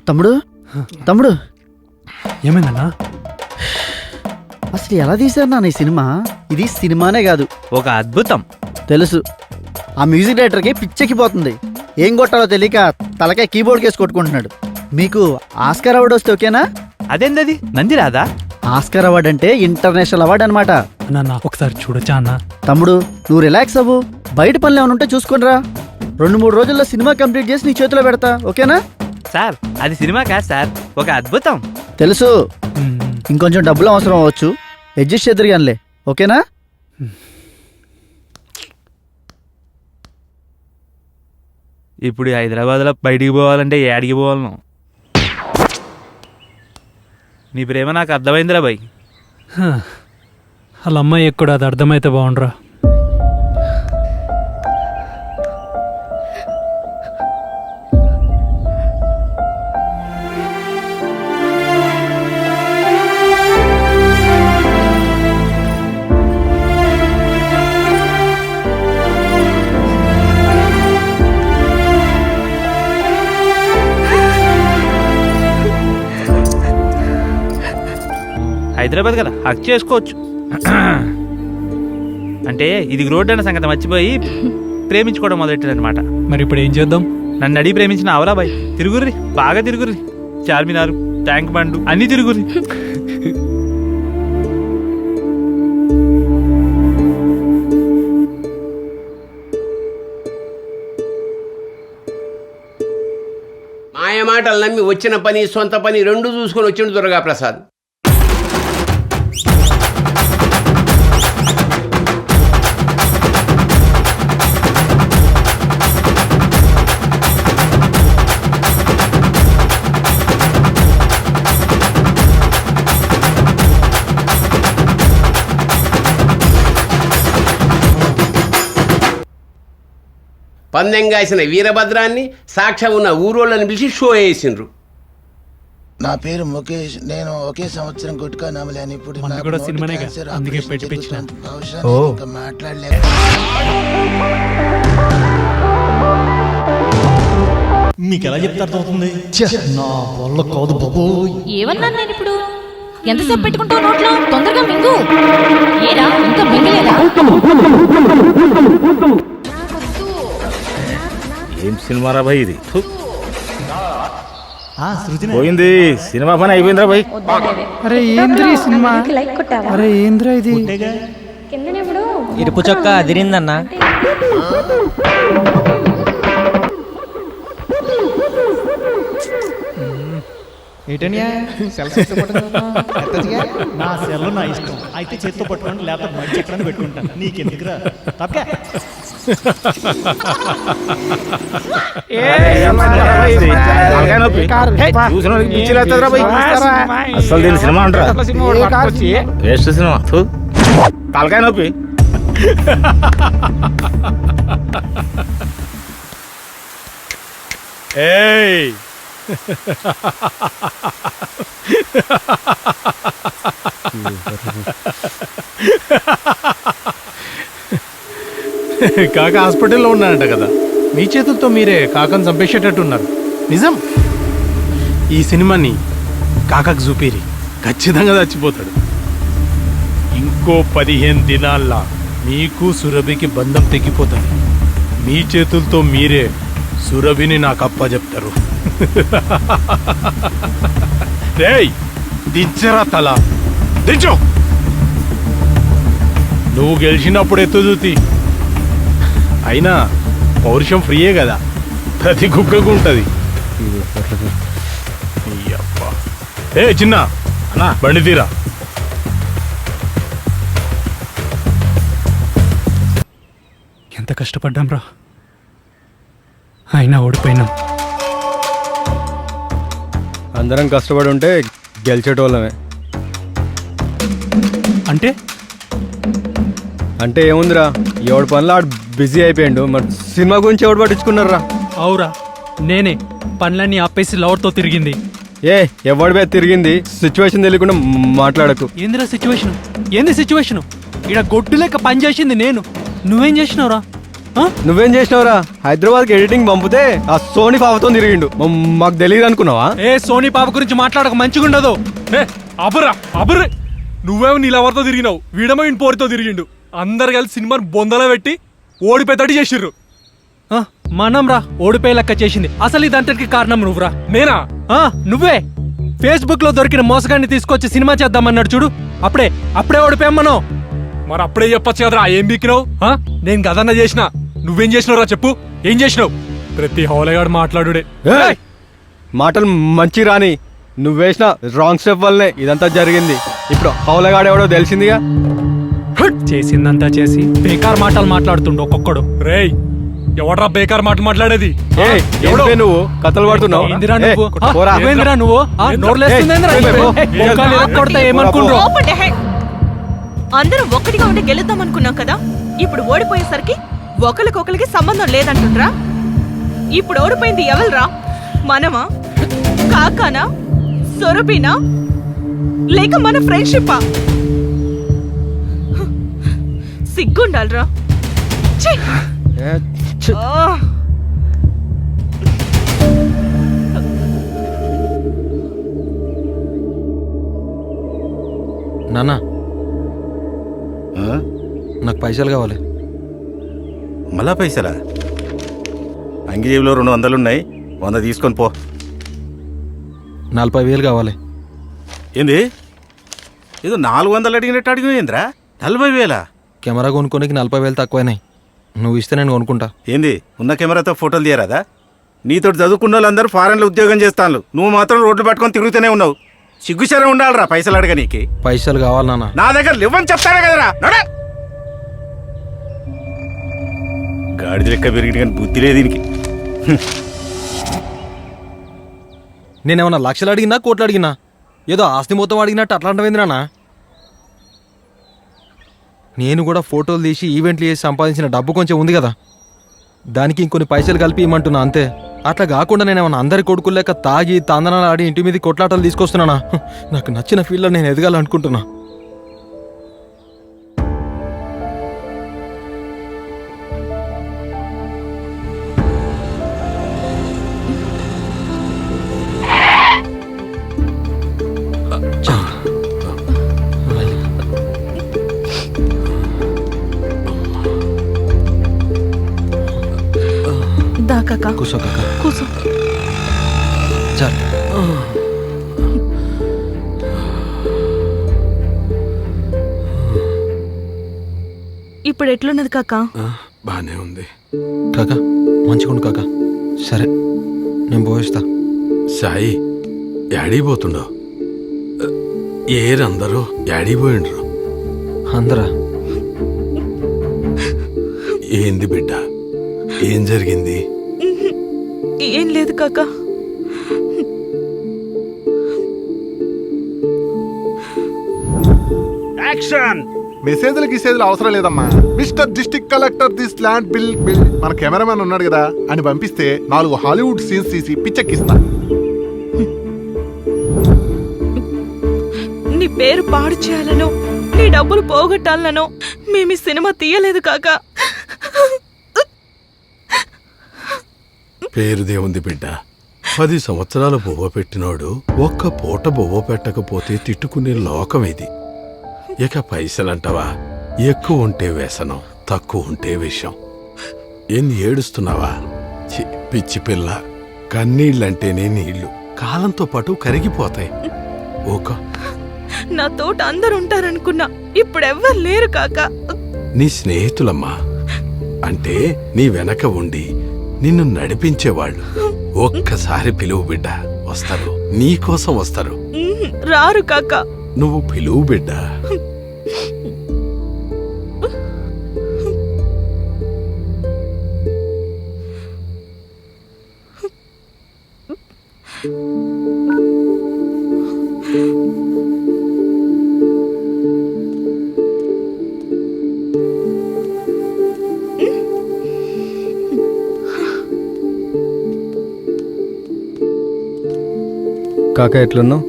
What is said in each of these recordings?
తమ్ముడు తమ్ముడు ఏమైందన్నా? అసలు ఎలా తీశారు నాన్న ఈ సినిమా? ఇది సినిమానే కాదు, ఒక అద్భుతం. తెలుసు. ఆ మ్యూజిక్ డైరెక్టర్కి పిచ్చెక్కిపోతుంది. ఏం కొట్టాలో తెలియక తలకాయ కీబోర్డ్ కేసి కొట్టుకుంటున్నాడు. మీకు ఆస్కార్ అవార్డు వస్తే ఓకేనా? అదేందది నంది రాదా? ఆస్కార్ అవార్డు అంటే ఇంటర్నేషనల్ అవార్డు అనమాట. అన్న ఒకసారి చూడొచ్చా అన్న? తమ్ముడు నువ్వు రిలాక్స్ అవ్వు. బయట పనులు ఏమైనా ఉంటే చూసుకునిరా. 2-3 రోజుల్లో సినిమా కంప్లీట్ చేసి నీ చేతిలో పెడతా, ఓకేనా? సార్ అది సినిమా కాదు సార్, ఒక అద్భుతం. తెలుసు. ఇంకొంచెం డబ్బులు అవసరం అవ్వచ్చు, అడ్జస్ట్ చేద్దరు కానిలే, ఓకేనా? ఇప్పుడు హైదరాబాద్లో బయటికి పోవాలంటే ఏడికి పోవాలను? నీ ప్రేమ నాకు అర్థమైందిరా బాయ్. వాళ్ళ అమ్మాయి ఎక్కడ అది అర్థమైతే బాగుండ్రా. హైదరాబాద్ కదా, హక్ చేసుకోవచ్చు. అంటే ఇది రోడ్డు అన్న సంగతి మర్చిపోయి ప్రేమించుకోవడం మొదలెట్టారనమాట. మరి ఇప్పుడు ఏం చేద్దాం? నన్ను అడిగి ప్రేమించిన అవలా బాయ్. తిరుగుర్రి, బాగా తిరుగుర్రి. చార్మినారు, ట్యాంక్ బండు అన్నీ తిరుగుర్రి. మాయ మాటలు నమ్మి వచ్చిన పని సొంత పని రెండు చూసుకొని వచ్చిండు దుర్గా ప్రసాద్. పందెం కాసిన వీరభద్రాన్ని సాక్ష్యం ఉన్న ఊరోళ్ళని పిలిచి షో వేసిండ్రు. నా పేరు ముఖేష్. నేను ఒకే సంవత్సరం గుట్కా నమ్మలేను. ఇప్పుడు మనది కూడా సినిమానే కదా, అందుకే పెట్టించిన. మాట్లాడలేదు. మీకు ఎలా చెప్తే అర్థమవుతుంది? నా వల్ల కాదు బాబు. ఏమన్నాను నేను ఇప్పుడు? ఎంతసేపు పెట్టుకుంటావు నోట్లో? తొందరగా మింగు. ఏరా ఇంకా మింగలేదా? ఏం సినిమారా భయ్ ఇది? పోయింది సినిమా పని అయిపోయిందిరా భయ్. అరే ఏంద్రా ఈ సినిమా? అరే ఏంద్రా ఇది? ఇరుపు చొక్క అదిరిందన్నా. నా సెల్ నా ఇష్టం అయితే చేత్తో పట్టుకోండి, లేకపోతే మంచి ఎక్కడని పెట్టుకుంటాను. నీకెందుకురా తప్పగా? అసలు దీని సినిమా అంటారా? వేస్ట్ సినిమా, తలకాయ నొప్పి. ఏయ్ కాక హాస్పిటల్లో ఉన్నారంట కదా, మీ చేతులతో మీరే కాకను చంపేసేటట్టున్నారు. నిజం. ఈ సినిమాని కాకకు చూపిరి, ఖచ్చితంగా చచ్చిపోతాడు. ఇంకో 15 దినాల్లో మీకు సురభికి బంధం తెగిపోతుంది. మీ చేతులతో మీరే సురభిని నాకు అప్పచెప్తారు. రేయ్ దించరా తల, దించు. నువ్వు గెలిచినప్పుడు ఎత్తుదూతి. అయినా పౌరుషం ఫ్రీయే కదా, ప్రతి కుక్కకు ఉంటుంది. ఏ చిన్న అన్నా బండి తీరా. ఎంత కష్టపడ్డాం రా, అయినా ఓడిపోయినాం. అందరం కష్టపడి ఉంటే గెలిచేటోళ్ళమే. అంటే అంటే ఏముందిరా, ఎవడి పనులు ఆడు బిజీ అయిపోయాడు. మరి సినిమా గురించి ఎవడు పట్టించుకున్నారా? అవురా, నేనే పనులన్నీ ఆపేసి లవర్తో తిరిగింది. ఏ ఎవడి మీద తిరిగింది? సిచ్యువేషన్ తెలియకుండా మాట్లాడకు. ఏందిరా సిచ్యువేషన్? ఏంది సిచ్యువేషన్? ఇక్కడ గొడ్డు లెక్క పని చేసింది నేను, నువ్వేం చేసినావురా? నువ్వేం చేసినావురా? హైదరాబాద్కి ఎడిటింగ్ పంపితే ఆ సోనీ పాపతో తిరిగిండు. మాకు తెలియదు అనుకున్నావా? ఏ సోనీ పాప గురించి మాట్లాడక మంచిగా ఉండదు. అబుర్రే నువ్వేమో నీలెవరితో తిరిగినావు, వీడమో ఇంటి పోరితో తిరిగిండు. అందరు కలిసి సినిమాని బొందలో పెట్టి ఓడిపోయేటట్టు చేసిర్రు. మనం రా ఓడిపోయే లెక్క చేసింది. అసలు ఇదంతటికి కారణం నువ్వురా. నేనా? నువ్వే ఫేస్బుక్ లో దొరికిన మోసగాన్ని తీసుకొచ్చి సినిమా చేద్దామన్నాడు చూడు, అప్పుడే ఓడిపోయాం మనం. మరి అప్పుడే చెప్పచ్చు కదరా, ఏం బీకినావు? నేను గదన్నా చేసినా, నువ్వేం చేసినావురా చెప్పు, ఏం చేసినావు? ప్రతి హౌలగాడు మాట్లాడుడే. ఏయ్! మాటలు మంచి రాని. నువ్వేసిన రాంగ్ స్టెప్ వల్లనే ఇదంతా జరిగింది. ఇప్పుడు హౌలగాడెవడో తెలిసిందిగా. చేసిందంతా చేసి బేకార్ మాటలు మాట్లాడుతుండు ఒక్కొక్కడు. రేయ్, ఎవడ్రా బేకార్ మాట మాట్లాడేది? ఏయ్, ఎవడో? ఏంటివే నువ్వు కథలు పడుతున్నావు? ఏందిరా నువ్వు? పోరా. నువ్వేందిరా నువ్వు? నోర్లేస్తుందేందిరా? ఏయ్, పో. మోకాలు ఇరక్కొడతా ఏమనుకుండ్రు? అందరం ఒక్కటిగా ఉండి గెలుద్దాం అనుకున్నాం కదా, ఇప్పుడు ఓడిపోయేసరికి ఒకరికొకరికి సంబంధం లేదంటుండ్రా. ఇప్పుడు ఓడిపోయింది ఎవరురా? మనమా, కాకానా, సొరబీనా, లేక మన ఫ్రెండ్షిప్పా? సిగ్గుండాలరా. ఏ, ఛీ. నాన్న నాకు పైసలు కావాలి. మళ్ళా పైసలా? అంగి జేబులో 200 ఉన్నాయి, 100 తీసుకొని పో. 40,000 కావాలి. ఏంది? ఏదో 400 అడిగినట్టు అడిగిపోయిందిరా. 40,000? కెమెరా కొనుక్కోనికి 40,000 తక్కువైనాయి. నువ్వు ఇస్తే నేను కొనుక్కుంటా. ఏంది, ఉన్న కెమెరాతో ఫోటోలు తీయరాదా? నీతో చదువుకున్న వాళ్ళందరూ ఫారెన్లో ఉద్యోగం చేస్తాను, నువ్వు మాత్రం రోడ్లు పట్టుకొని తిరుగుతూనే ఉన్నావు. సిగ్గుశరం ఉండాలిరా పైసలు అడగ నీకు. పైసలు కావాలి నాన్న. నా దగ్గర లేవని చెప్తానే కదరా. గాడిద లెక్క పెరిగి కానీ బుద్ధి లేదు దీనికి. నేనేమన్నా లక్షలు అడిగినా కోట్లు అడిగినా ఏదో ఆస్తి మొత్తం అడిగినట్టు అట్లాంటివేంద్రానా? నేను కూడా ఫోటోలు తీసి ఈవెంట్లు చేసి సంపాదించిన డబ్బు కొంచెం ఉంది కదా, దానికి ఇంకొన్ని పైసలు కలిపి ఇమ్మంటున్నా అంతే. అట్లా కాకుండా నేనేమన్నా అందరి కొడుకులు లెక్క తాగి తందనాలు ఆడి ఇంటి మీద కొట్లాటలు తీసుకొస్తున్నానా? నాకు నచ్చిన ఫీల్డ్లో నేను ఎదగాలనుకుంటున్నా. కూసో కాక, కూసో. చాలు. ఇప్పుడు ఎట్లున్నది కాకా? బానే ఉంది కాక, మంచిగుండు కాక. సరే నేను పోయిస్తా. సాయి, యాడిపోతుండో? ఏరందరూ యాడిపోయిండ్రు? అందరా? ఏంది బిడ్డ, ఏం జరిగింది? ఏం లేదు కాకా. మెసేజ్లు గిసేజ్లు అవసరం లేదమ్మా. Mister district collector this land bill. మన కెమెరామెన్ ఉన్నాడు కదా అని పంపిస్తే 4 హాలీవుడ్ సీన్స్ తీసి పిచ్చెక్కిస్తా. నీ పేరు పాడు చేయాలనో, నీ డబ్బులు పోగొట్టాలనో మేము ఈ సినిమా తీయలేదు కాకా. పేరుదేముంది బిడ్డ, 10 సంవత్సరాలు బొవ్వ పెట్టినోడు ఒక్క పూట బొవ్వ పెట్టకపోతే తిట్టుకునే లోకం ఇది. ఇక పైసలంటావా? ఎక్కువ ఉంటే వ్యసనం, తక్కువ ఉంటే విషం. ఏంది ఏడుస్తున్నావా? పిచ్చి పిల్ల, కన్నీళ్ళంటేనే నీళ్లు కాలంతో పాటు కరిగిపోతాయి. ఓక నా తోట అందరు ఉంటారనుకున్నా, ఇప్పుడెవ్వరు లేరు కాకా. నీ స్నేహితులమ్మా, అంటే నీ వెనక ఉండి నిన్ను నడిపించేవాళ్ళు. ఒక్కసారి పిలువు బిడ్డ, వస్తారు, నీకోసం వస్తారు. రారు కాకా. నువ్వు పిలువు బిడ్డ. కాక ఎట్లున్నావు?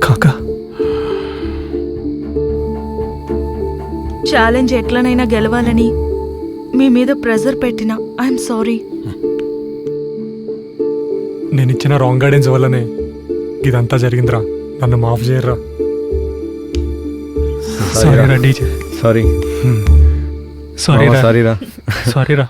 కాకా ఛాలెంజ్ ఎట్లనైనా గెలవాలని మీ మీద ప్రెజర్ పెట్టిన ఐఎమ్ సారీ. నేను ఇచ్చిన రాంగ్ గైడెన్స్ వల్లనే ఇదంతా జరిగిందిరా. నన్ను మాఫ్ చేయర్రా. సారీరా డీజే. సారీ సారీరా. సారీరా సారీరా.